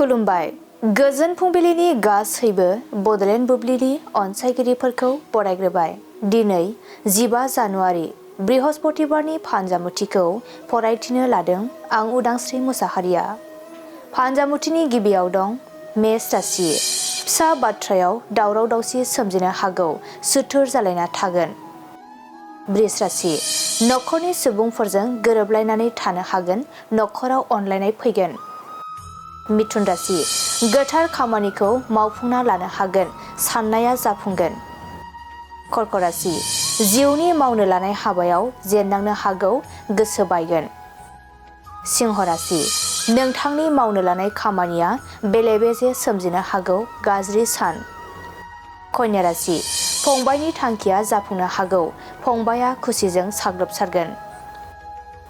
खुलुमबाय। गोजोन फुंबिलिनि गासैबो बडलेण्ड बुब्लिनि अनसायगिरिफोरखौ बरायग्रोबाय। दिनै 15 जानुवारि बृहस्पतिबारनि फान्जामुथिखौ फरायथिनो लादों आं उदांस्रि मुसाहारिया। फान्जामुथिनि गिबियाव दं मेष राशि। फिसा बाथ्रायाव दावराव दावसि सोमजिनो हागौ, सुथुर जालायना थागोन। बृष राशि। नखरनि सुबुंफोरजों गोरोबलायनानै थानो हागोन, नखराव अनलायनाय फैगोन। मिथुन राशि। गोथार खामानिखौ मावफुंना लानो हागोन, साननाया जाफुंगोन। कर्क राशि। जिउनि मावनो लानाय हाबायाव जेननांनो हागौ, गोसो बायगोन। सिंह राशि। नोंथांनि मावनो लानाय खामानिया बेले बेजे सोमजिनो हागौ, गाज्रि सान। कन्या राशि। फंबायनि थांखिया जाफुंनो हागौ, फंबाया खुसिजों साग्लोबसारगोन।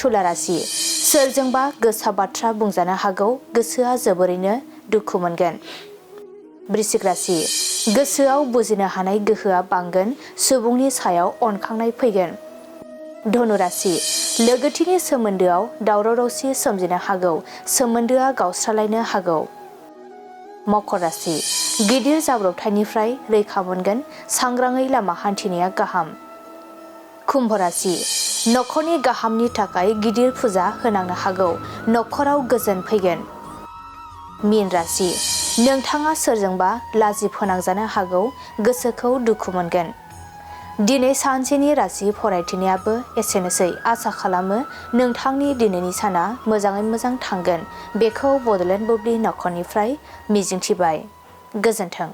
तुला राशि। सोरजोंबा गोसा बाथ्रा बुंजानो हागौ, गोसोआ जोबोरैनो दुखु मोनगोन। वृश्चिक राशि। गोसोआव बुजिनो हानाय गोहोआ बांगोन, सुबुंनि सायाव अनखांनाय फैगोन। धनु राशि। लोगोथिनि सोमोन्दोआव दावराव दावसि सोमजिनो हागौ, सोमोन्दोआ गावस्रालायनो हागौ। मकर राशि। गिदिर जाब्रबथायनिफ्राय रैखा मोनगोन, सांग्राङै लामा हान्थिनाया गाहाम। कुम्भ राशि। नखरनि गाहामनि थाखाय गिदिर फुजा होनांनो हागौ, नखराव गोजोन फैगोन। मीन राशि। नोंथाङा सोरजोंबा लाजि फोनांजानो हागौ, गोसोखौ दुखु मोनगोन। दिनै सानसेनि राशि फरायथिनायाबो एसेनोसै। आसा खालामो नोंथांनि दिनैनि साना मोजाङै मोजां थांगोन, बेखौ बडलेण्ड बुब्लि नखरनिफ्राय मिजिंथिबाय। गोजोन्थों।